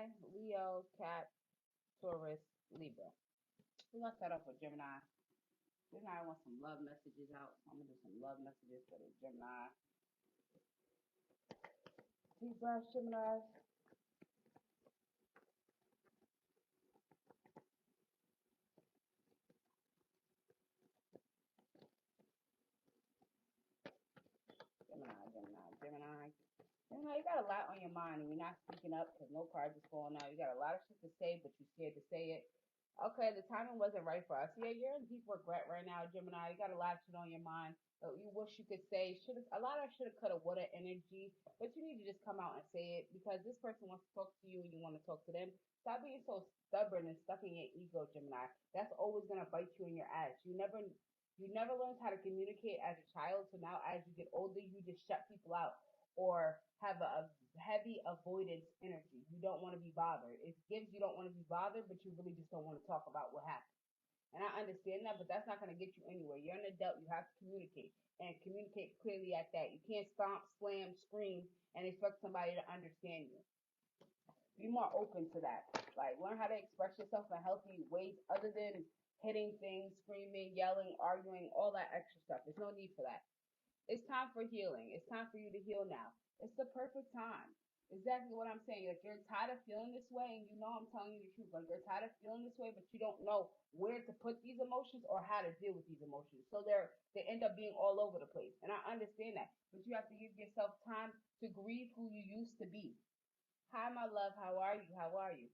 Gemini, Leo, Cat, Taurus, Libra. We're gonna start off with Gemini. Gemini wants some love messages out. I'm gonna do some love messages for the Gemini. Deep breath, Gemini. Gemini, Gemini, Gemini. Gemini, you got a lot on your mind and you're not speaking up because no cards is falling out. You got a lot of shit to say, but you're scared to say it. Okay, the timing wasn't right for us. Yeah, you're in deep regret right now, Gemini. You got a lot of shit on your mind that you wish you could say. Should have a lot of shoulda, coulda, woulda energy, but you need to just come out and say it because this person wants to talk to you and you want to talk to them. Stop being so stubborn and stuck in your ego, Gemini. That's always gonna bite you in your ass. You never learned how to communicate as a child, so now as you get older, you just shut people out or have a heavy avoidance energy. You don't want to be bothered. It gives you don't want to be bothered, but you really just don't want to talk about what happened. And I understand that, but that's not going to get you anywhere. You're an adult. You have to communicate and communicate clearly at that. You can't stomp, slam, scream, and expect somebody to understand you. Be more open to that. Like, learn how to express yourself in healthy ways other than hitting things, screaming, yelling, arguing, all that extra stuff. There's no need for that. It's time for healing. It's time for you to heal now. It's the perfect time. Exactly what I'm saying. Like, you're tired of feeling this way, and you know I'm telling you the truth. Like, you're tired of feeling this way, but you don't know where to put these emotions or how to deal with these emotions. So they end up being all over the place. And I understand that. But you have to give yourself time to grieve who you used to be. Hi, my love. How are you? How are you?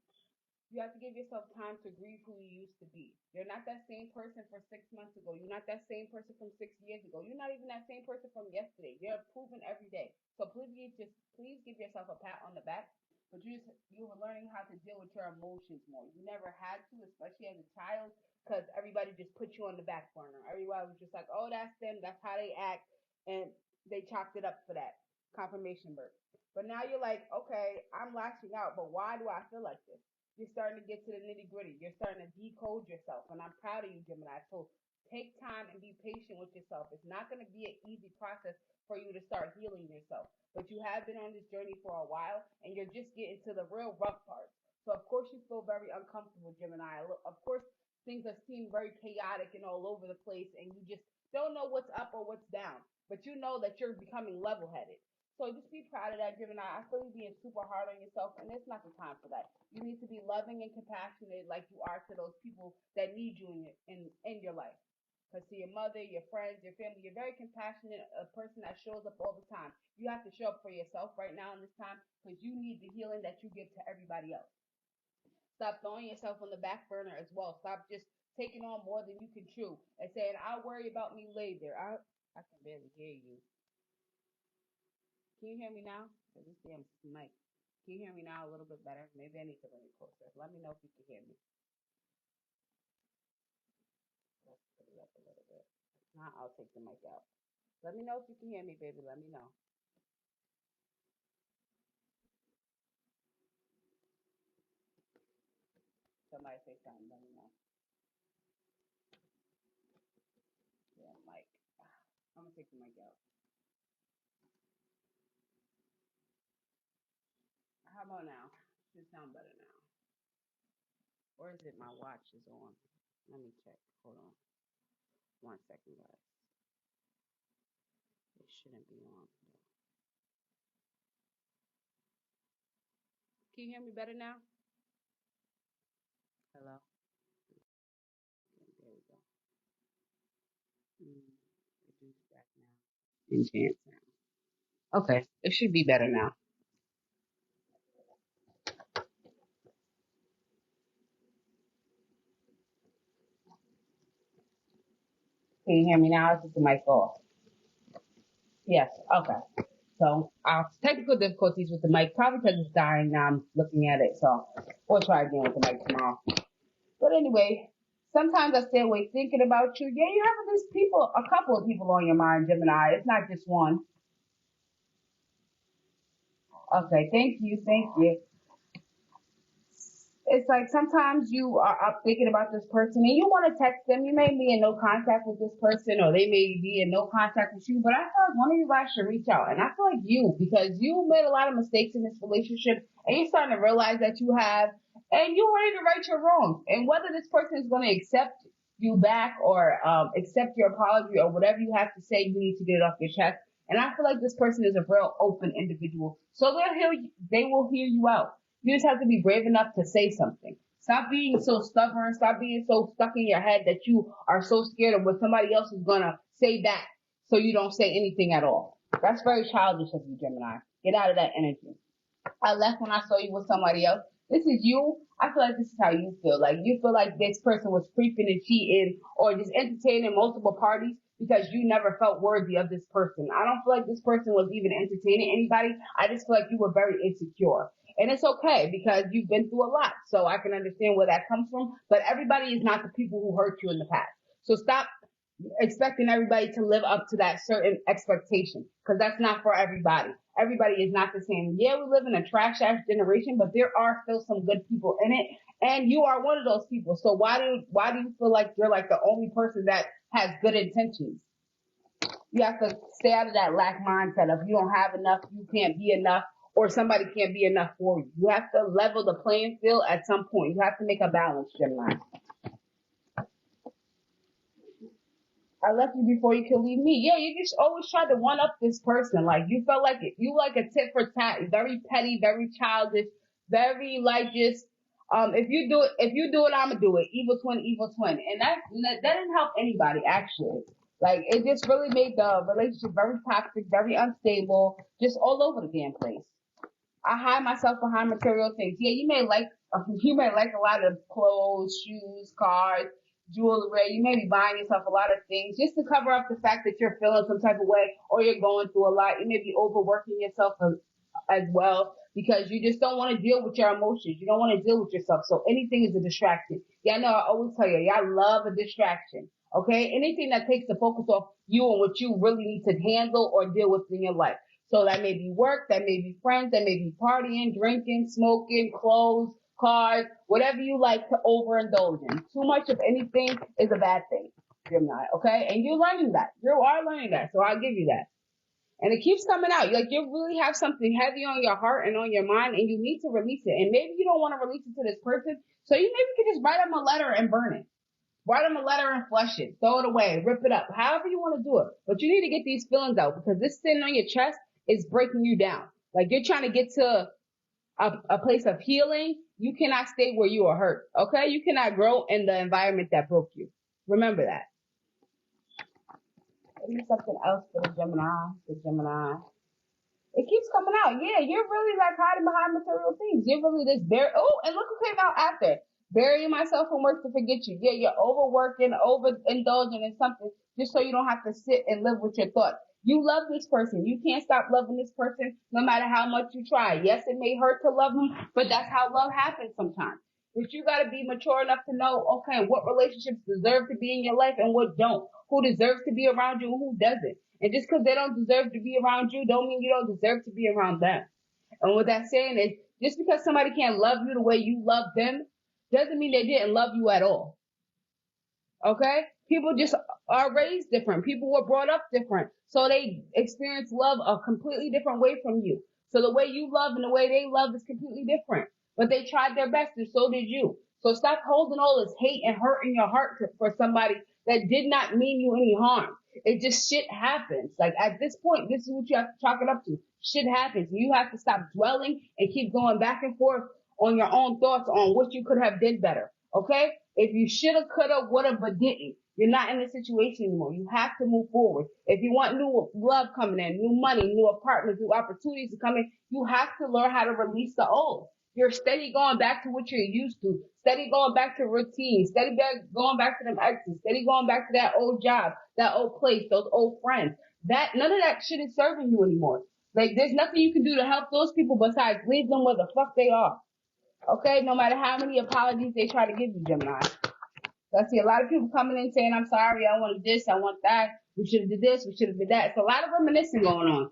You have to give yourself time to grieve who you used to be. You're not that same person from 6 months ago. You're not that same person from 6 years ago. You're not even that same person from yesterday. You're improving every day. So please give yourself a pat on the back. But you were learning how to deal with your emotions more. You never had to, especially as a child, because everybody just put you on the back burner. Everybody was just like, oh, that's them. That's how they act, and they chalked it up for that confirmation birth. But now you're like, okay, I'm lashing out, but why do I feel like this? You're starting to get to the nitty gritty. You're starting to decode yourself. And I'm proud of you, Gemini. So take time and be patient with yourself. It's not going to be an easy process for you to start healing yourself. But you have been on this journey for a while and you're just getting to the real rough parts. So, of course, you feel very uncomfortable, Gemini. Of course, things are seem very chaotic and all over the place, and you just don't know what's up or what's down. But you know that you're becoming level headed. So just be proud of that, Gemini. I feel you being super hard on yourself, and it's not the time for that. You need to be loving and compassionate like you are to those people that need you in your life. Because to your mother, your friends, your family, you're very compassionate, a person that shows up all the time. You have to show up for yourself right now in this time because you need the healing that you give to everybody else. Stop throwing yourself on the back burner as well. Stop just taking on more than you can chew and saying, I'll worry about me later. I can barely hear you. Can you hear me now? This damn mic. Can you hear me now a little bit better? Maybe I need to bring it closer. Let me know if you can hear me. Let's put it up a little bit. Now I'll take the mic out. Let me know if you can hear me, baby. Let me know. Somebody say something. Let me know. Yeah, mic. I'm gonna take the mic out. How about now? Should sound better now. Or is it my watch is on? Let me check. Hold on. 1 second, guys. It shouldn't be on. Can you hear me better now? Hello? Okay, there we go. Reduce that now. Enhance now. Okay, it should be better now. Can you hear me now? Is the mic off? Yes. Okay. So, technical difficulties with the mic, probably because it's dying now. I'm looking at it, so we'll try again with the mic tomorrow. But anyway, sometimes I stay awake thinking about you. Yeah, you have these people, a couple of people on your mind, Gemini. It's not just one. Okay, thank you, thank you. It's like sometimes you are up thinking about this person and you want to text them. You may be in no contact with this person or they may be in no contact with you, but I feel like one of you guys should reach out. And I feel like you, because you made a lot of mistakes in this relationship and you're starting to realize that you have, and you're ready to right your wrongs. And whether this person is going to accept you back or accept your apology or whatever you have to say, you need to get it off your chest. And I feel like this person is a real open individual. So they will hear you out. You just have to be brave enough to say something. Stop being so stubborn. Stop being so stuck in your head that you are so scared of what somebody else is going to say back so you don't say anything at all. That's very childish of you, Gemini. Get out of that energy. I left when I saw you with somebody else. This is you. I feel like this is how you feel. Like you feel like this person was creeping and cheating or just entertaining multiple parties because you never felt worthy of this person. I don't feel like this person was even entertaining anybody. I just feel like you were very insecure. And it's okay because you've been through a lot. So I can understand where that comes from. But everybody is not the people who hurt you in the past. So stop expecting everybody to live up to that certain expectation because that's not for everybody. Everybody is not the same. Yeah, we live in a trash ass generation, but there are still some good people in it, and you are one of those people. So why do you feel like you're like the only person that has good intentions? You have to stay out of that lack mindset of you don't have enough, you can't be enough, or somebody can't be enough for you. You have to level the playing field at some point. You have to make a balance, Gemini. I left you before you could leave me. Yeah, you just always try to one up this person. Like you felt like it. You like a tit for tat, very petty, very childish, very like just if you do it, I'ma do it. Evil twin. And that didn't help anybody actually. Like it just really made the relationship very toxic, very unstable, just all over the damn place. I hide myself behind material things. Yeah, you may like a lot of clothes, shoes, cars, jewelry. You may be buying yourself a lot of things just to cover up the fact that you're feeling some type of way or you're going through a lot. You may be overworking yourself as well because you just don't want to deal with your emotions. You don't want to deal with yourself. So anything is a distraction. Yeah, I know I always tell you, y'all love a distraction. Okay? Anything that takes the focus off you and what you really need to handle or deal with in your life. So that may be work, that may be friends, that may be partying, drinking, smoking, clothes, cars, whatever you like to overindulge in. Too much of anything is a bad thing, Gemini, okay? And you're learning that. You are learning that, so I'll give you that. And it keeps coming out. Like you really have something heavy on your heart and on your mind, and you need to release it. And maybe you don't want to release it to this person, so you maybe could just write them a letter and burn it. Write them a letter and flush it. Throw it away. Rip it up. However you want to do it. But you need to get these feelings out because this sitting on your chest is breaking you down. Like you're trying to get to a place of healing. You cannot stay where you are hurt. Okay? You cannot grow in the environment that broke you. Remember that. Maybe something else for the Gemini. It keeps coming out. Yeah, you're really like hiding behind material things. You're really this oh, and look who came out after. Burying myself from work to forget you. Yeah, you're overworking, overindulging in something just so you don't have to sit and live with your thoughts. You love this person. You can't stop loving this person no matter how much you try. Yes, it may hurt to love them, but that's how love happens sometimes. But you got to be mature enough to know, okay, what relationships deserve to be in your life and what don't. Who deserves to be around you and who doesn't. And just because they don't deserve to be around you don't mean you don't deserve to be around them. And what that's saying is just because somebody can't love you the way you love them doesn't mean they didn't love you at all. Okay? People just are raised different. People were brought up different. So they experience love a completely different way from you. So the way you love and the way they love is completely different. But they tried their best and so did you. So stop holding all this hate and hurt in your heart for somebody that did not mean you any harm. It just shit happens. Like at this point, this is what you have to chalk it up to. Shit happens. You have to stop dwelling and keep going back and forth on your own thoughts on what you could have did better. Okay? If you shoulda, coulda, woulda, but didn't, you're not in this situation anymore. You have to move forward. If you want new love coming in, new money, new apartments, new opportunities to come in, you have to learn how to release the old. You're steady going back to what you're used to, steady going back to routine, going back to them exes, steady going back to that old job, that old place, those old friends. That none of that shit is serving you anymore. Like there's nothing you can do to help those people besides leave them where the fuck they are. Okay, no matter how many apologies they try to give you, Gemini. I see a lot of people coming in saying, I'm sorry, I want this, I want that, we should have did this, we should have did that. It's a lot of reminiscing going on.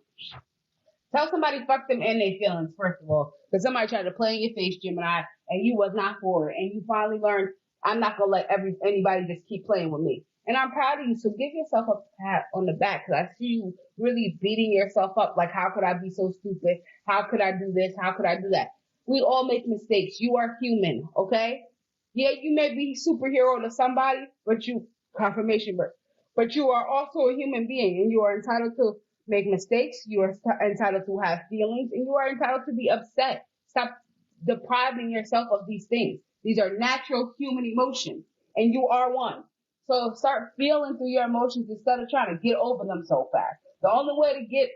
Tell somebody fuck them and their feelings, first of all. Because somebody tried to play in your face, Gemini, and you was not for it. And you finally learned, I'm not going to let anybody just keep playing with me. And I'm proud of you. So give yourself a pat on the back. Because I see you really beating yourself up. Like, how could I be so stupid? How could I do this? How could I do that? We all make mistakes. You are human, okay? Yeah, you may be superhero to somebody, but confirmation, but you are also a human being and you are entitled to make mistakes. You are entitled to have feelings and you are entitled to be upset. Stop depriving yourself of these things. These are natural human emotions and you are one. So start feeling through your emotions instead of trying to get over them so fast. The only way to get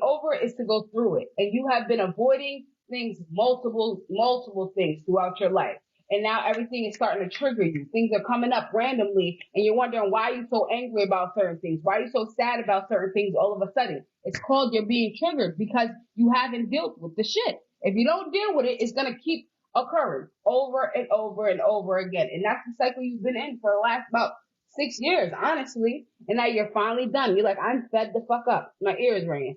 over it is to go through it. And you have been avoiding things, multiple things throughout your life. And now everything is starting to trigger you. Things are coming up randomly and you're wondering why you're so angry about certain things. Why are you so sad about certain things all of a sudden? It's called you're being triggered because you haven't dealt with the shit. If you don't deal with it, it's going to keep occurring over and over and over again. And that's the cycle you've been in for the last about 6 years, honestly. And now you're finally done. You're like, I'm fed the fuck up. My ear is ringing.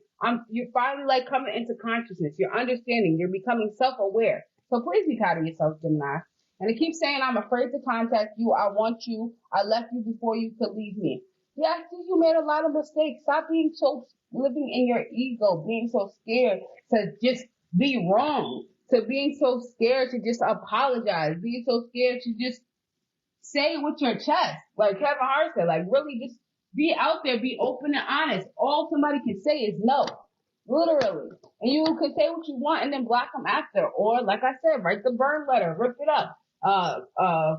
You're finally like coming into consciousness. You're understanding. You're becoming self-aware. So please be proud of yourself, Gemini. And it keeps saying, I'm afraid to contact you. I want you. I left you before you could leave me. Yeah, I see you made a lot of mistakes. Stop being so, living in your ego, being so scared to just be wrong, to being so scared to just apologize, being so scared to just say it with your chest. Like Kevin Hart said, like really just be out there, be open and honest. All somebody can say is no. Literally. And you can say what you want and then block them after. Or like I said, write the burn letter, rip it up,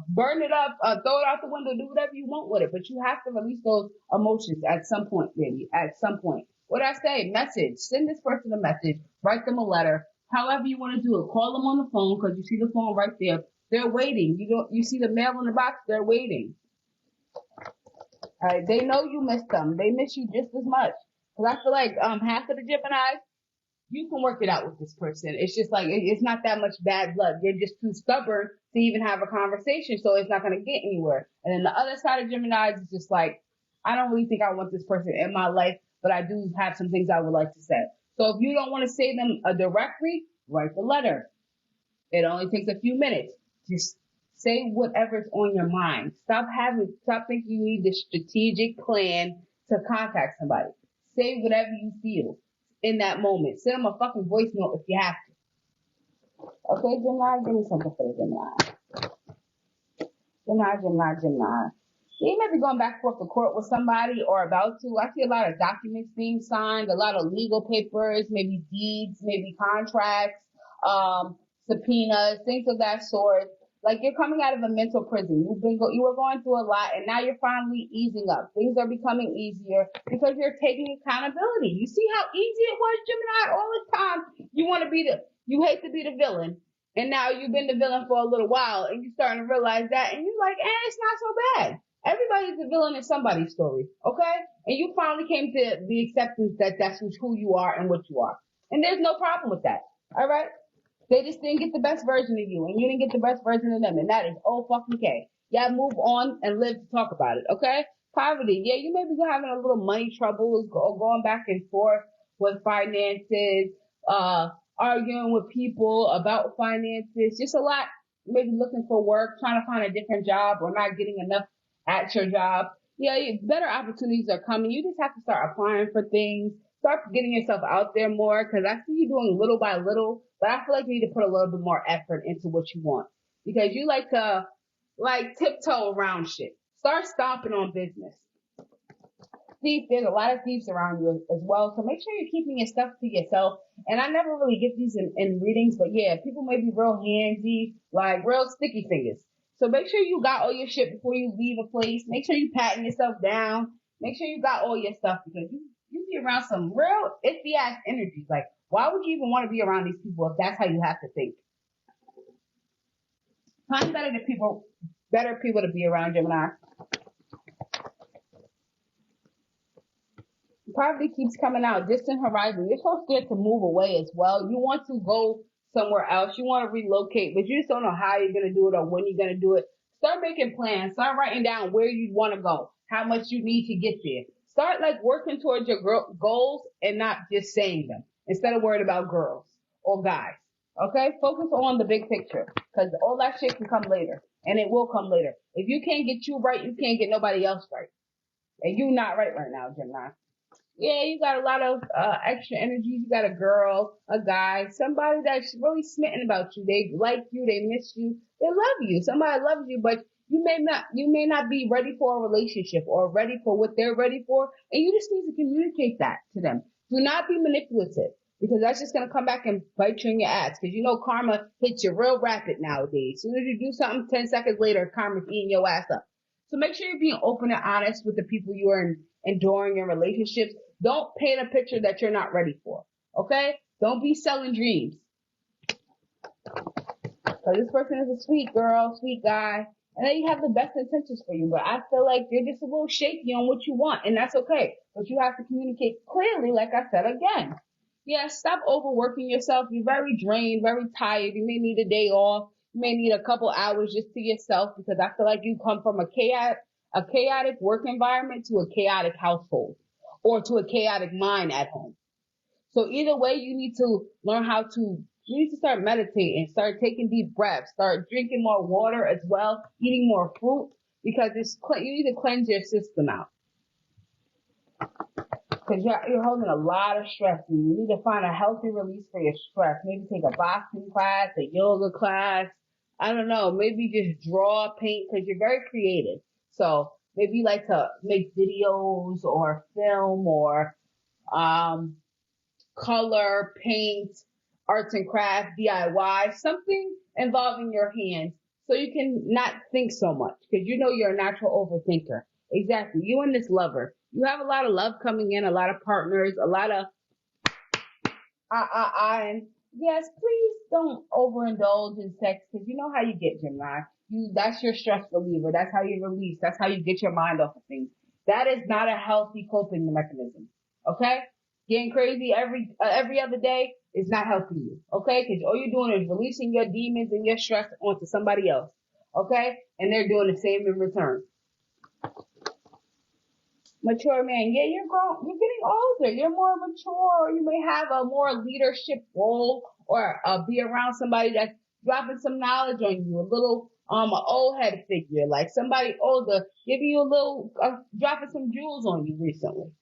burn it up, throw it out the window, do whatever you want with it. But you have to release those emotions at some point, baby. At some point. What I say, message. Send this person a message. Write them a letter. However you want to do it. Call them on the phone because you see the phone right there. They're waiting. You see the mail in the box. They're waiting. All right. They know you miss them. They miss you just as much. Because I feel like half of the Gemini, you can work it out with this person. It's just like it's not that much bad blood. You're just too stubborn to even have a conversation, so it's not going to get anywhere. And then the other side of Gemini is just like, I don't really think I want this person in my life, but I do have some things I would like to say. So if you don't want to say them directly, write the letter. It only takes a few minutes. Just say whatever's on your mind. Stop thinking you need this strategic plan to contact somebody. Say whatever you feel in that moment. Send them a fucking voice note if you have to. Okay, Gemini, give me something for the Gemini. Gemini. You may be going back and forth to court with somebody or about to. I see a lot of documents being signed, a lot of legal papers, maybe deeds, maybe contracts, subpoenas, things of that sort. Like you're coming out of a mental prison. You were going through a lot and now you're finally easing up. Things are becoming easier because you're taking accountability. You see how easy it was, Gemini, all this time. You hate to be the villain. And now you've been the villain for a little while and you're starting to realize that and you're like, it's not so bad. Everybody's a villain in somebody's story, okay? And you finally came to the acceptance that that's who you are and what you are. And there's no problem with that, all right? They just didn't get the best version of you, and you didn't get the best version of them, and that is all fucking okay. Yeah, move on and live to talk about it, okay? Poverty, yeah, you may be having a little money troubles, going back and forth with finances, arguing with people about finances, just a lot. Maybe looking for work, trying to find a different job, or not getting enough at your job. Yeah, better opportunities are coming. You just have to start applying for things. Start getting yourself out there more because I see you doing little by little, but I feel like you need to put a little bit more effort into what you want because you like to tiptoe around shit. Start stomping on business. Thief, there's a lot of thieves around you as well, so make sure you're keeping your stuff to yourself. And I never really get these in readings, but yeah, people may be real handsy, like real sticky fingers. So make sure you got all your shit before you leave a place. Make sure you patting yourself down. Make sure you got all your stuff because you be around some real iffy ass energies. Like, why would you even want to be around these people if that's how you have to think? Find better people to be around, Gemini. Poverty keeps coming out. Distant horizon. You're so scared to move away as well. You want to go somewhere else. You want to relocate, but you just don't know how you're going to do it or when you're going to do it. Start making plans. Start writing down where you want to go, how much you need to get there. Start like working towards your goals and not just saying them instead of worried about girls or guys. Okay? Focus on the big picture because all that shit can come later and it will come later. If you can't get you right, you can't get nobody else right. And you not right now, Gemini. Yeah, you got a lot of extra energies. You got a girl, a guy, somebody that's really smitten about you. They like you, they miss you, they love you. Somebody loves you, but you may not be ready for a relationship or ready for what they're ready for, and you just need to communicate that to them. Do not be manipulative because that's just gonna come back and bite you in your ass. Because you know karma hits you real rapid nowadays. As soon as you do something, 10 seconds later, karma's eating your ass up. So make sure you're being open and honest with the people you are enduring in relationships. Don't paint a picture that you're not ready for. Okay? Don't be selling dreams. Because this person is a sweet girl, sweet guy, and they have the best intentions for you. But I feel like you're just a little shaky on what you want, and that's okay. But you have to communicate clearly, like I said again. Yeah, stop overworking yourself. You're very drained, very tired. You may need a day off. You may need a couple hours just to yourself because I feel like you come from a chaotic work environment to a chaotic household or to a chaotic mind at home. So either way, you need to start meditating, start taking deep breaths, start drinking more water as well, eating more fruit because you need to cleanse your system out. Because you're holding a lot of stress and you need to find a healthy release for your stress. Maybe take a boxing class, a yoga class. I don't know. Maybe just draw, paint because you're very creative. So maybe you like to make videos or film or color, paint, arts and crafts, DIY, something involving your hands so you can not think so much because you know you're a natural overthinker. Exactly. You and this lover. You have a lot of love coming in, a lot of partners, a lot of and yes, please don't overindulge in sex because you know how you get, Gemini. That's your stress reliever. That's how you release. That's how you get your mind off of things. That is not a healthy coping mechanism. Okay? Getting crazy every other day is not helping you. Okay? Because all you're doing is releasing your demons and your stress onto somebody else. Okay? And they're doing the same in return. Mature man, yeah, you're grown, you're getting older, you're more mature, you may have a more leadership role or be around somebody that's dropping some knowledge on you, a little an old head figure, like somebody older giving you a little dropping some jewels on you recently.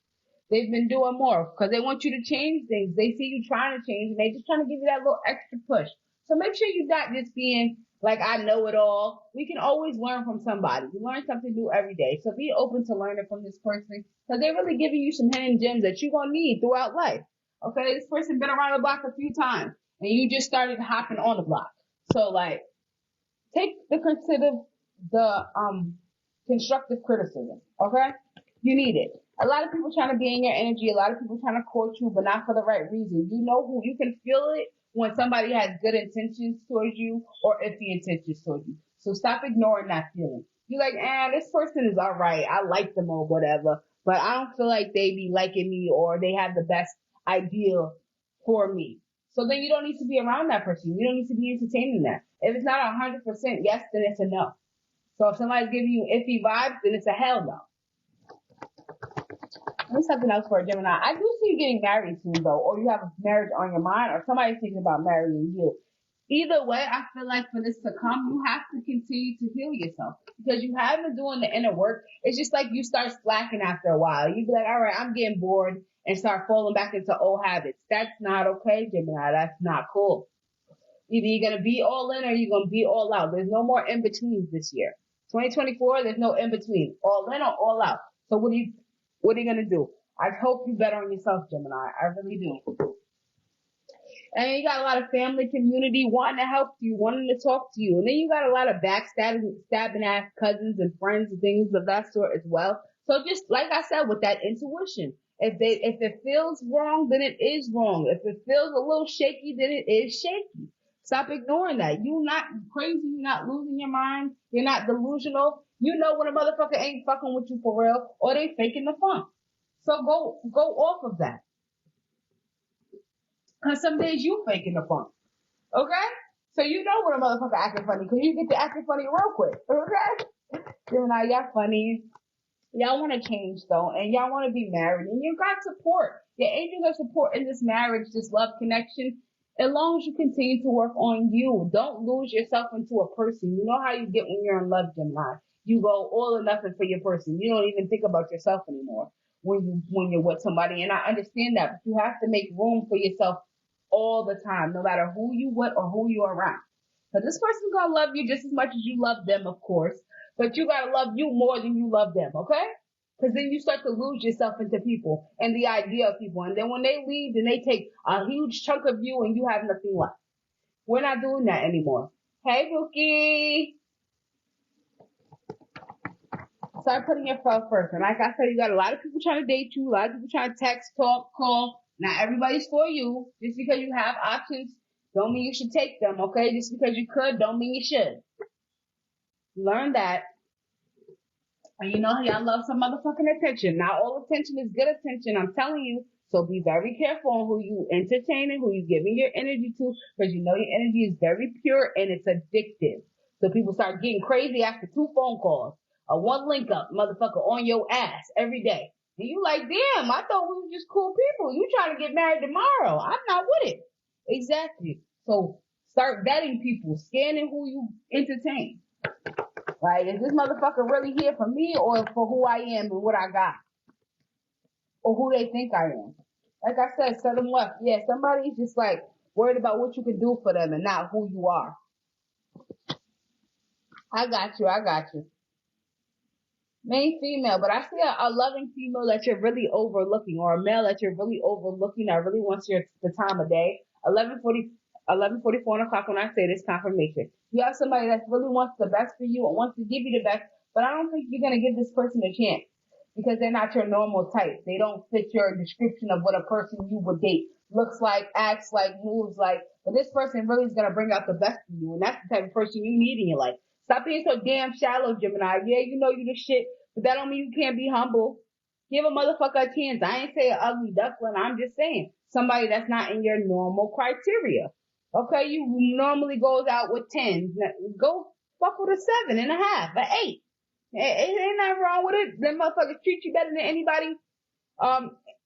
They've been doing more because they want you to change things. They see you trying to change and they just trying to give you that little extra push. So make sure you're not just being like, I know it all. We can always learn from somebody. You learn something new every day. So be open to learning from this person because they're really giving you some hidden gems that you're going to need throughout life. Okay. This person been around the block a few times and you just started hopping on the block. So like take the constructive criticism. Okay. You need it. A lot of people trying to be in your energy. A lot of people trying to court you, but not for the right reason. You know who you can feel it when somebody has good intentions towards you or iffy intentions towards you. So stop ignoring that feeling. You're like, this person is all right. I like them or whatever, but I don't feel like they be liking me or they have the best idea for me. So then you don't need to be around that person. You don't need to be entertaining that. If it's not 100% yes, then it's a no. So if somebody's giving you iffy vibes, then it's a hell no. Here's something else for a Gemini. I do see you getting married soon, though, or you have a marriage on your mind, or somebody's thinking about marrying you. Either way, I feel like for this to come, you have to continue to heal yourself because you have been doing the inner work. It's just like you start slacking after a while. You be like, all right, I'm getting bored and start falling back into old habits. That's not okay, Gemini. That's not cool. Either you're going to be all in or you're going to be all out. There's no more in-betweens this year. 2024, there's no in-between. All in or all out. So what are you going to do? I hope you bet on yourself, Gemini. I really do. And you got a lot of family, community wanting to help you, wanting to talk to you. And then you got a lot of stabbing ass cousins and friends and things of that sort as well. So just like I said, with that intuition, if it feels wrong, then it is wrong. If it feels a little shaky, then it is shaky. Stop ignoring that. You're not crazy. You're not losing your mind. You're not delusional. You know when a motherfucker ain't fucking with you for real or they faking the funk. So go off of that. Cause some days you faking the funk. Okay? So you know when a motherfucker acting funny cause you get to acting funny real quick. Okay? Gemini, y'all funny. Y'all want to change though, and y'all want to be married, and you got support. Your angels are supporting this marriage, this love connection. As long as you continue to work on you, don't lose yourself into a person. You know how you get when you're in love, Gemini. You go all or nothing for your person. You don't even think about yourself anymore when you're with somebody. And I understand that, but you have to make room for yourself all the time, no matter who you with or who you're around. Because this person's gonna love you just as much as you love them, of course. But you gotta love you more than you love them, okay? Because then you start to lose yourself into people and the idea of people. And then when they leave, then they take a huge chunk of you and you have nothing left. We're not doing that anymore. Hey, Bookie. Start putting yourself first. And like I said, you got a lot of people trying to date you, a lot of people trying to text, talk, call. Not everybody's for you. Just because you have options don't mean you should take them, okay? Just because you could don't mean you should. Learn that. And you know y'all love some motherfucking attention. Not all attention is good attention, I'm telling you. So be very careful on who you entertaining, who you giving your energy to, because you know your energy is very pure and it's addictive. So people start getting crazy after 2 phone calls. Or 1 link up, motherfucker, on your ass every day. And you like, damn, I thought we were just cool people. You trying to get married tomorrow. I'm not with it. Exactly. So start vetting people, scanning who you entertain. Right? Is this motherfucker really here for me or for who I am and what I got? Or who they think I am? Like I said, set them left. Yeah, somebody's just like worried about what you can do for them and not who you are. I got you. I got you. Main female, but I see a loving female that you're really overlooking, or a male that you're really overlooking that really wants the time of day. 11:44 o'clock when I say this confirmation. You have somebody that really wants the best for you and wants to give you the best, but I don't think you're gonna give this person a chance because they're not your normal type. They don't fit your description of what a person you would date looks like, acts like, moves like. But this person really is gonna bring out the best in you, and that's the type of person you need in your life. Stop being so damn shallow, Gemini. Yeah, you know you the shit, but that don't mean you can't be humble. Give a motherfucker a chance. I ain't say an ugly duckling. I'm just saying somebody that's not in your normal criteria. Okay, you normally goes out with 10s. Go fuck with a 7.5, an 8. Ain't nothing wrong with it. Them motherfuckers treat you better than anybody.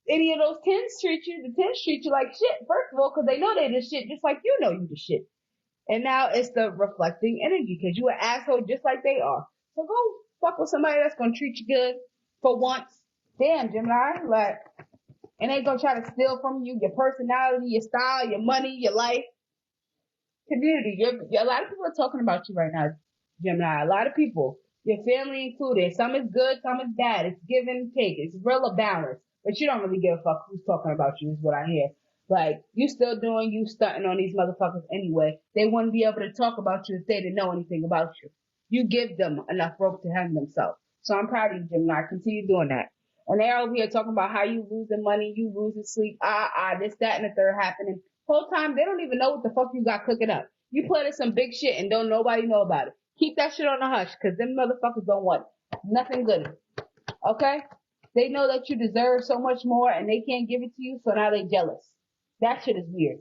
Any of those 10s treat you. The 10s treat you like shit. First of all, because they know they the shit, just like you know you the shit. And now it's the reflecting energy because you an asshole just like they are. So go fuck with somebody that's gonna treat you good for once. Damn, Gemini, like, and they gonna try to steal from you your personality, your style, your money, your life. Community. A lot of people are talking about you right now, Gemini. A lot of people, your family included. Some is good, some is bad. It's give and take. It's real a balance. But you don't really give a fuck who's talking about you, is what I hear. Like, you still doing you stunting on these motherfuckers anyway. They wouldn't be able to talk about you if they didn't know anything about you. You give them enough rope to hang themselves. So I'm proud of you, Gemini. Continue doing that. And they're over here talking about how you losing money, you losing sleep, this, that, and the third happening. Whole time they don't even know what the fuck you got cooking up. You planted some big shit and don't nobody know about it. Keep that shit on the hush, cause them motherfuckers don't want nothing good. Okay? They know that you deserve so much more and they can't give it to you, so now they jealous. That shit is weird.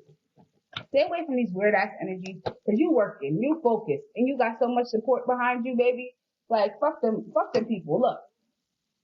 Stay away from these weird ass energies, cause you working, you focused, and you got so much support behind you, baby. Like fuck them people. Look.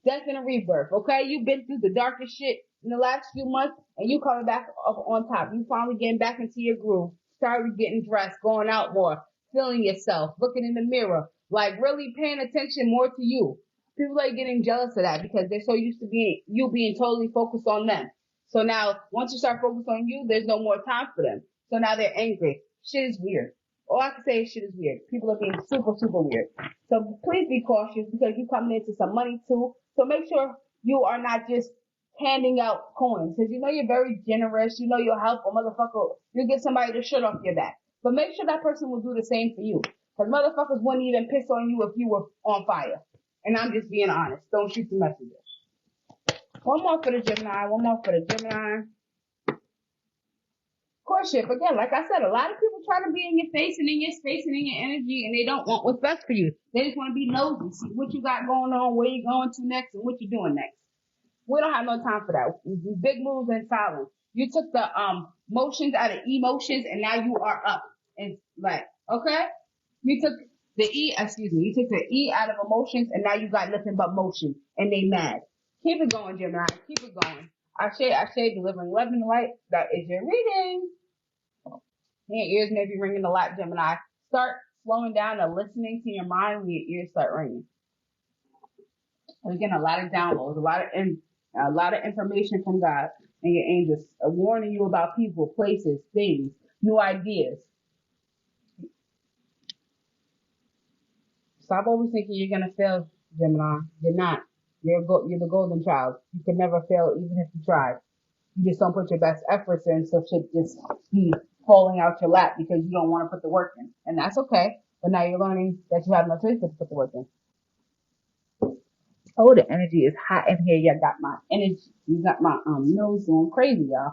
Death and a rebirth, okay? You've been through the darkest shit in the last few months, and you coming back up on top. You finally getting back into your groove, started getting dressed, going out more, feeling yourself, looking in the mirror, like really paying attention more to you. People are getting jealous of that because they're so used to being totally focused on them. So now, once you start focused on you, there's no more time for them. So now they're angry. Shit is weird. All I can say is shit is weird. People are being super, super weird. So please be cautious because you're coming into some money too. So make sure you are not just handing out coins. Because you know you're very generous. You know you'll help a motherfucker. You'll get somebody to shit off your back. But make sure that person will do the same for you. Because motherfuckers wouldn't even piss on you if you were on fire. And I'm just being honest. Don't shoot the messenger. One more for the Gemini. Courtship, again, like I said, a lot of people try to be in your face and in your space and in your energy, and they don't want what's best for you. They just want to be nosy, see what you got going on, where you going to next, and what you're doing next. We don't have no time for that. Big moves in silence. You took the motions out of emotions, and now you are up. And like, okay, you took The E, excuse me, you took the E out of emotions and now you got nothing but motion and they mad. Keep it going, Gemini. Keep it going. I say delivering love and light. That is your reading. Your ears may be ringing a lot, Gemini. Start slowing down and listening to your mind when your ears start ringing. And again, a lot of downloads, a lot of information from God and your angels warning you about people, places, things, new ideas. Stop always thinking you're gonna fail, Gemini. You're not. You're the golden child. You can never fail, even if you try. You just don't put your best efforts in, so shit just be falling out your lap because you don't want to put the work in, and that's okay. But now you're learning that you have no choice but to put the work in. Oh, the energy is hot in here. You got my energy. You got my nose going crazy, y'all.